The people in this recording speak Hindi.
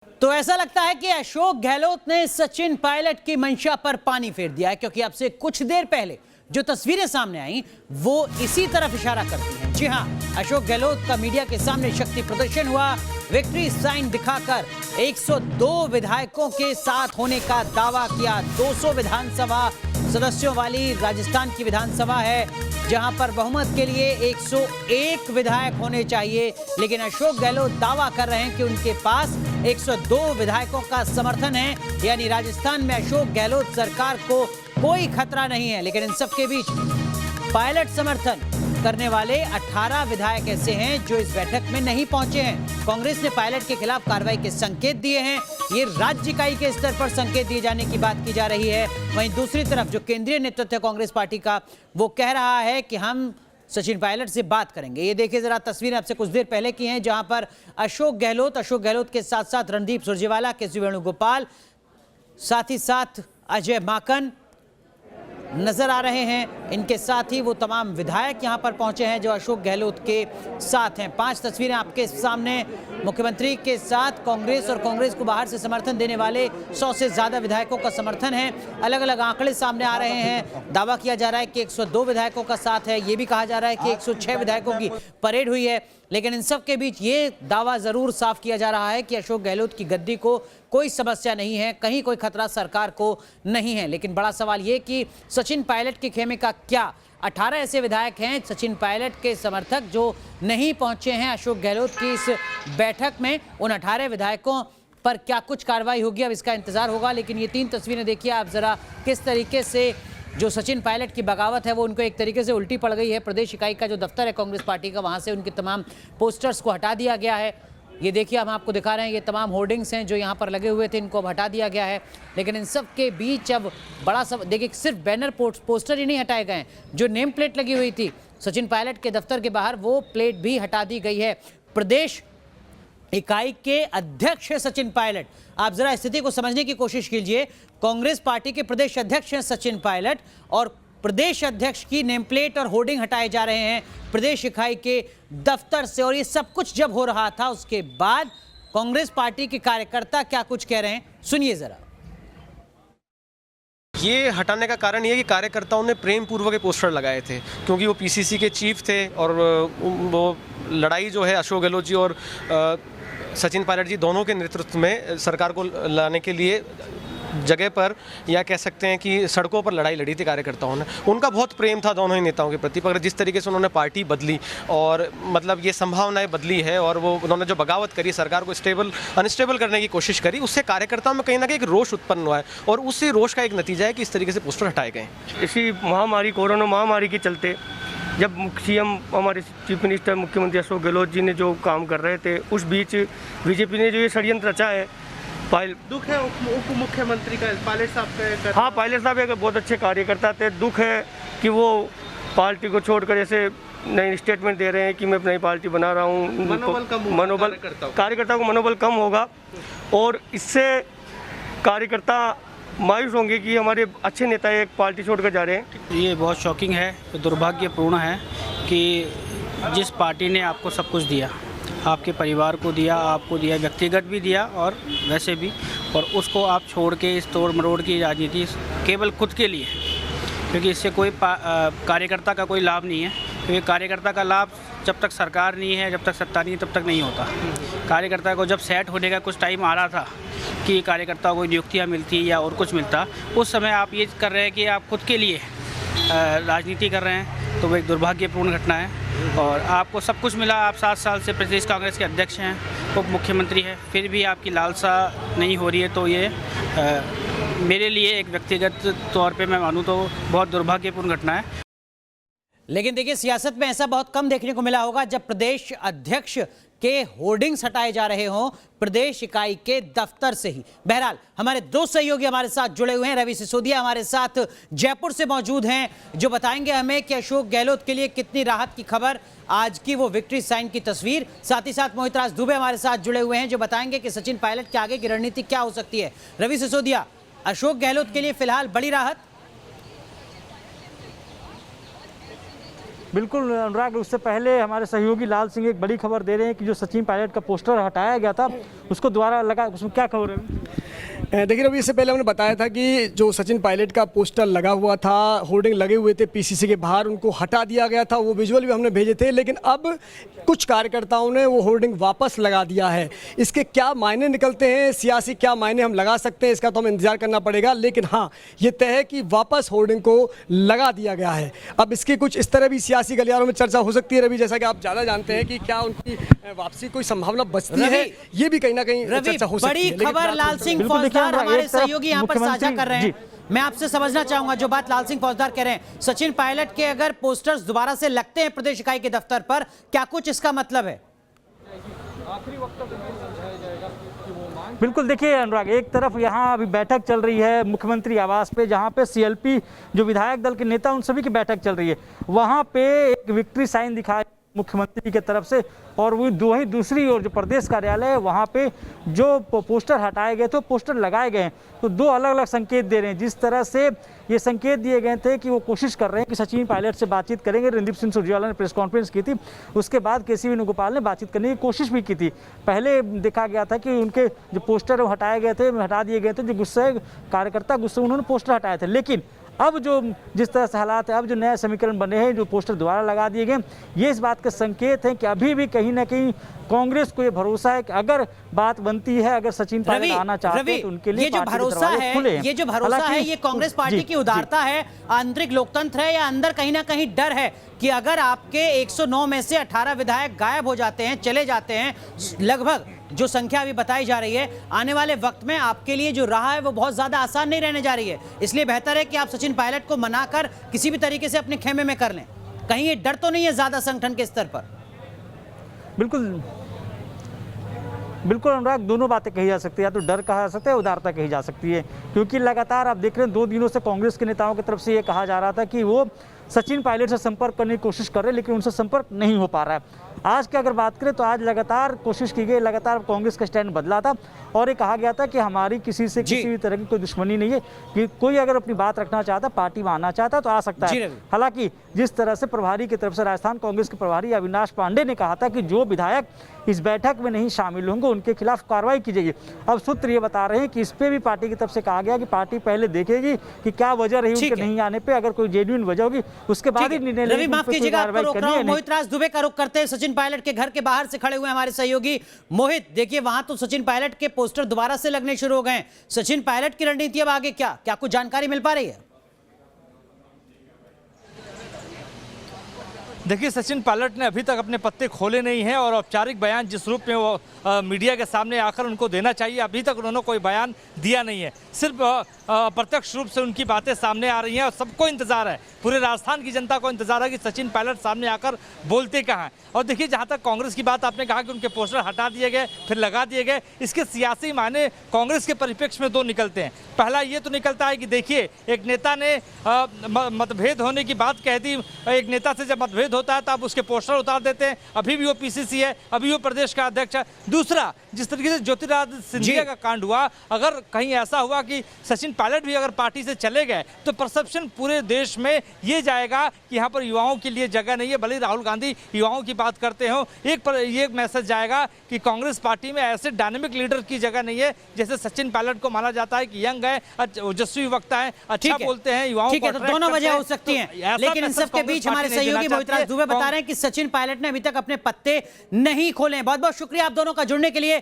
तो ऐसा लगता है कि अशोक गहलोत ने सचिन पायलट की मंशा पर पानी फेर दिया है, क्योंकि अब से कुछ देर पहले जो तस्वीरें सामने आई वो इसी तरफ इशारा करती हैं। जी हां, अशोक गहलोत का मीडिया के सामने शक्ति प्रदर्शन हुआ। विक्ट्री साइन दिखाकर 102 विधायकों के साथ होने का दावा किया। 200 विधानसभा सदस्यों वाली राजस्थान की विधानसभा है, जहां पर बहुमत के लिए 101 विधायक होने चाहिए, लेकिन अशोक गहलोत दावा कर रहे हैं कि उनके पास 102 विधायकों का समर्थन है। यानी राजस्थान में अशोक गहलोत सरकार को कोई खतरा नहीं है। लेकिन इन सबके बीच पायलट समर्थन करने वाले 18 विधायक ऐसे हैं जो इस बैठक में नहीं पहुंचे हैं। कांग्रेस ने पायलट के खिलाफ कार्रवाई के संकेत दिए हैं। ये राज्य इकाई के स्तर पर संकेत दिए जाने की बात की जा रही है। वहीं दूसरी तरफ जो केंद्रीय नेतृत्व है कांग्रेस पार्टी का, वो कह रहा है कि हम सचिन पायलट से बात करेंगे। ये देखिए जरा तस्वीरें आपसे कुछ देर पहले की हैं, जहां पर अशोक गहलोत के साथ साथ रणदीप सुरजेवाला, केसी वेणुगोपाल, साथ ही साथ अजय माकन नजर आ रहे हैं। इनके साथ ही वो तमाम विधायक यहां पर पहुंचे हैं जो अशोक गहलोत के साथ हैं। 5 तस्वीरें आपके सामने मुख्यमंत्री के साथ कांग्रेस और कांग्रेस को बाहर से समर्थन देने वाले 100 से ज्यादा विधायकों का समर्थन है। अलग अलग आंकड़े सामने आ रहे हैं। दावा किया जा रहा है कि 102 विधायकों का साथ है। ये भी कहा जा रहा है कि 106 विधायकों की परेड हुई है। लेकिन इन सब के बीच ये दावा जरूर साफ किया जा रहा है कि अशोक गहलोत की गद्दी को कोई समस्या नहीं है, कहीं कोई खतरा सरकार को नहीं है। लेकिन बड़ा सवाल ये कि सचिन पायलट के खेमे का क्या? 18 ऐसे विधायक हैं सचिन पायलट के समर्थक जो नहीं पहुंचे हैं अशोक गहलोत की इस बैठक में। उन 18 विधायकों पर क्या कुछ कार्रवाई होगी, अब इसका इंतजार होगा। लेकिन ये 3 तस्वीरें देखिए आप जरा, किस तरीके से जो सचिन पायलट की बगावत है वो उनको एक तरीके से उल्टी पड़ गई है। प्रदेश इकाई का जो दफ्तर है कांग्रेस पार्टी का, वहां से उनके तमाम पोस्टर्स को हटा दिया गया है। ये देखिए हम आपको दिखा रहे हैं, ये तमाम होर्डिंग्स हैं जो यहाँ पर लगे हुए थे, इनको अब हटा दिया गया है। लेकिन इन सब के बीच अब बड़ा सब देखिए, सिर्फ बैनर पोस्टर ही नहीं हटाए गए हैं, जो नेम प्लेट लगी हुई थी सचिन पायलट के दफ्तर के बाहर, वो प्लेट भी हटा दी गई है। प्रदेश इकाई के अध्यक्ष है सचिन पायलट। आप जरा स्थिति को समझने की कोशिश कीजिए। कांग्रेस पार्टी के प्रदेश अध्यक्ष हैं सचिन पायलट और प्रदेश अध्यक्ष की नेम प्लेट और होर्डिंग हटाए जा रहे हैं प्रदेश इकाई के दफ्तर से। और ये सब कुछ जब हो रहा था, उसके बाद कांग्रेस पार्टी के कार्यकर्ता क्या कुछ कह रहे हैं, सुनिए जरा। ये हटाने का कारण ये कि कार्यकर्ताओं ने प्रेम पूर्वक पोस्टर लगाए थे, क्योंकि वो पीसीसी के चीफ थे और वो लड़ाई जो है अशोक गहलोत जी और सचिन पायलट जी दोनों के नेतृत्व में सरकार को लाने के लिए जगह पर, या कह सकते हैं कि सड़कों पर लड़ाई लड़ी थी कार्यकर्ताओं ने। उनका बहुत प्रेम था दोनों ही नेताओं के प्रति, मगर जिस तरीके से उन्होंने पार्टी बदली और मतलब ये संभावनाएं बदली है और वो उन्होंने जो बगावत करी, सरकार को अनस्टेबल करने की कोशिश करी, उससे कार्यकर्ताओं में कहीं ना कहीं एक रोष उत्पन्न हुआ है और उसी रोष का एक नतीजा है कि इस तरीके से पोस्टर हटाए गए। इसी महामारी, कोरोना महामारी के चलते जब सीएम हमारे चीफ मिनिस्टर मुख्यमंत्री अशोक गहलोत जी ने जो काम कर रहे थे, उस बीच बीजेपी ने जो ये षड्यंत्र रचा है। दुख है उप मुख्यमंत्री का, पायलट साहब का। हाँ, पायलट साहब एक बहुत अच्छे कार्यकर्ता थे। दुख है कि वो पार्टी को छोड़कर ऐसे नई स्टेटमेंट दे रहे हैं कि मैं नई पार्टी बना रहा हूँ। मनोबल कार्यकर्ता को मनोबल कम होगा और इससे कार्यकर्ता मायूस होंगे कि हमारे अच्छे नेता एक पार्टी छोड़कर जा रहे हैं। ये बहुत शॉकिंग है, दुर्भाग्यपूर्ण है कि जिस पार्टी ने आपको सब कुछ दिया, आपके परिवार को दिया, आपको दिया, व्यक्तिगत भी दिया और वैसे भी, और उसको आप छोड़ के इस तोड़ मरोड़ की राजनीति केवल खुद के लिए, क्योंकि इससे कोई कार्यकर्ता का कोई लाभ नहीं है। क्योंकि कार्यकर्ता का लाभ जब तक सरकार नहीं है, जब तक सत्ता नहीं है, तब तक नहीं होता। कार्यकर्ता को जब सेट होने का कुछ टाइम आ रहा था कि कार्यकर्ताओं को नियुक्तियाँ मिलती या और कुछ मिलता, उस समय आप ये कर रहे हैं कि आप खुद के लिए राजनीति कर रहे हैं, तो वो एक दुर्भाग्यपूर्ण घटना है। और आपको सब कुछ मिला, आप 7 साल से प्रदेश कांग्रेस के अध्यक्ष हैं, उप मुख्यमंत्री हैं, फिर भी आपकी लालसा नहीं हो रही है, तो ये मेरे लिए एक व्यक्तिगत तौर पे मैं मानूँ तो बहुत दुर्भाग्यपूर्ण घटना है। लेकिन देखिए सियासत में ऐसा बहुत कम देखने को मिला होगा जब प्रदेश अध्यक्ष के होर्डिंग्स हटाए जा रहे हों प्रदेश इकाई के दफ्तर से ही। बहरहाल हमारे 2 सहयोगी हमारे साथ जुड़े हुए हैं। रवि सिसोदिया हमारे साथ जयपुर से मौजूद हैं, जो बताएंगे हमें कि अशोक गहलोत के लिए कितनी राहत की खबर, आज की वो विक्ट्री साइन की तस्वीर। साथ ही साथ मोहित राज दुबे हमारे साथ जुड़े हुए हैं, जो बताएंगे कि सचिन पायलट के आगे की रणनीति क्या हो सकती है। रवि सिसोदिया, अशोक गहलोत के लिए फिलहाल बड़ी राहत? बिल्कुल अनुराग, उससे पहले हमारे सहयोगी लाल सिंह एक बड़ी खबर दे रहे हैं कि जो सचिन पायलट का पोस्टर हटाया गया था उसको दोबारा लगा, उसमें क्या खबर है? देखिए रवि, इससे पहले हमने बताया था कि जो सचिन पायलट का पोस्टर लगा हुआ था, होर्डिंग लगे हुए थे पीसीसी के बाहर, उनको हटा दिया गया था। वो विजुअल भी हमने भेजे थे, लेकिन अब कुछ कार्यकर्ताओं ने वो होर्डिंग वापस लगा दिया है। इसके क्या मायने निकलते हैं, सियासी क्या मायने हम लगा सकते हैं, इसका तो हमें इंतजार करना पड़ेगा। लेकिन हाँ, ये तय है कि वापस होर्डिंग को लगा दिया गया है। अब इसकी कुछ इस तरह भी सियासी गलियारों में चर्चा हो सकती है रवि, जैसा कि आप ज़्यादा जानते हैं कि क्या उनकी वापसी कोई संभावना बचती है, ये भी कहीं ना कहीं चर्चा हो सकती है। बड़ी खबर लाल सिंह फौजदार हमारे सहयोगी यहाँ पर साझा कर रहे हैं। मैं आपसे समझना चाहूंगा जो बात लाल सिंह फौजदार कह रहे हैं, सचिन पायलट के अगर पोस्टर्स दोबारा से लगते हैं प्रदेश इकाई के दफ्तर पर, क्या कुछ इसका मतलब है? बिल्कुल, देखिए अनुराग, एक तरफ यहाँ अभी बैठक चल रही है मुख्यमंत्री आवास पे, जहाँ पे सीएलपी जो विधायक दल के नेता उन सभी की बैठक चल रही है। वहाँ पे एक विक्ट्री साइन दिखाया मुख्यमंत्री की तरफ से, और वही दूसरी ओर जो प्रदेश कार्यालय है वहाँ पे जो पोस्टर हटाए गए थे, पोस्टर लगाए गए हैं। तो दो अलग अलग संकेत दे रहे हैं। जिस तरह से ये संकेत दिए गए थे कि वो कोशिश कर रहे हैं कि सचिन पायलट से बातचीत करेंगे। रणदीप सिंह सुरजेवाला ने प्रेस कॉन्फ्रेंस की थी, उसके बाद केसी वेणुगोपाल ने बातचीत करने की कोशिश भी की थी। पहले देखा गया था कि उनके जो पोस्टर हटाए गए थे, हटा दिए गए थे, जो गुस्से कार्यकर्ता गुस्से उन्होंने पोस्टर हटाए थे। लेकिन अब जो जिस तरह से हालात है, अब जो नए समीकरण बने हैं, जो पोस्टर दोबारा लगा दिए गए, ये इस बात के संकेत हैं कि अभी भी कहीं ना कहीं कांग्रेस को ये भरोसा है कि अगर बात बनती है, अगर सचिन पायलट आना चाहते हैं तो उनके लिए ये जो भरोसा है, ये जो भरोसा है, ये कांग्रेस पार्टी की उदारता है, आंतरिक लोकतंत्र है, या अंदर कहीं ना कहीं डर है कि अगर आपके 109 में से 18 विधायक गायब हो जाते हैं, चले जाते हैं, लगभग जो संख्या अभी बताई जा रही है, आने वाले वक्त में आपके लिए जो राह है वो बहुत ज्यादा आसान नहीं रहने जा रही है। इसलिए बेहतर है कि आप सचिन पायलट को मनाकर किसी भी तरीके से अपने खेमे में कर लें। कहीं ये डर तो नहीं है ज्यादा संगठन के स्तर पर? बिल्कुल अनुराग, दोनों बातें कही जा सकती है। या तो डर कहा जा सकता है, उदारता कही जा सकती है, क्योंकि लगातार आप देख रहे हैं 2 दिनों से कांग्रेस के नेताओं की तरफ से ये कहा जा रहा था कि वो सचिन पायलट से संपर्क करने की कोशिश कर रहे हैं, लेकिन उनसे संपर्क नहीं हो पा रहा है। आज की अगर बात करें तो आज लगातार कोशिश की गई, लगातार कांग्रेस का स्टैंड बदला था और ये कहा गया था कि हमारी किसी से किसी भी तरह की कोई दुश्मनी नहीं है, कि कोई अगर अपनी बात रखना चाहता, पार्टी में आना चाहता तो आ सकता है। हालांकि जिस तरह से प्रभारी की तरफ से राजस्थान कांग्रेस के प्रभारी अविनाश पांडे ने कहा था कि जो विधायक इस बैठक में नहीं शामिल होंगे उनके खिलाफ कार्रवाई की जाएगी। अब सूत्र ये बता रहे हैं कि इस पे भी पार्टी की तरफ से कहा गया कि पार्टी पहले देखेगी कि क्या वजह रही उनके नहीं आने पे, अगर कोई जेन्युइन वजह होगी उसके बाद ही निर्णय लेगी। रवि, माफ कीजिएगा, आपको रोक रहा हूं। मोहित राज दुबे का रुख करते हैं। सचिन पायलट के घर के बाहर से खड़े हुए हमारे सहयोगी मोहित, देखिए वहां तो सचिन पायलट के पोस्टर दोबारा से लगने शुरू हो गए। सचिन पायलट की रणनीति अब आगे क्या कुछ जानकारी मिल पा रही है? देखिए, सचिन पायलट ने अभी तक अपने पत्ते खोले नहीं हैं और औपचारिक बयान जिस रूप में वो मीडिया के सामने आकर उनको देना चाहिए, अभी तक उन्होंने कोई बयान दिया नहीं है। सिर्फ अप्रत्यक्ष रूप से उनकी बातें सामने आ रही हैं और सबको इंतजार है, पूरे राजस्थान की जनता को इंतजार है कि सचिन पायलट सामने आकर बोलते कहाँ हैं। और देखिए, जहाँ तक कांग्रेस की बात, आपने कहा कि उनके पोस्टर हटा दिए गए फिर लगा दिए गए, इसके सियासी मायने कांग्रेस के परिप्रेक्ष्य में 2 निकलते हैं। पहला ये तो निकलता है कि देखिए, एक नेता ने मतभेद होने की बात कह दी, एक नेता से जब मतभेद होता है तो आप उसके पोस्टर उतार देते हैं। अभी भी वो पीसीसी है, अभी वो प्रदेश का अध्यक्ष है। दूसरा, जिस तरीके से ज्योतिरादित्य सिंधिया का कांड हुआ, अगर कहीं ऐसा हुआ कि सचिन पायलट भी अगर पार्टी से चले गए तो परसेप्शन पूरे देश में ये जाएगा कि यहाँ पर युवाओं के लिए जगह नहीं है। भले ही राहुल गांधी युवाओं की बात करते हो, ये मैसेज जाएगा कि कांग्रेस पार्टी में ऐसे डायनेमिक लीडर की जगह नहीं है जैसे सचिन पायलट को माना जाता है कि यंग है, ओजस्वी वक्ता है, अच्छा बोलते हैं, युवाओं को। तो दोनों वजह हो सकती हैं, लेकिन इन सब के बीच हमारे सहयोगी मोहित राज दुबे बता रहे हैं कि सचिन पायलट ने अभी तक अपने पत्ते नहीं खोले। बहुत बहुत शुक्रिया आप दोनों का जुड़ने के लिए।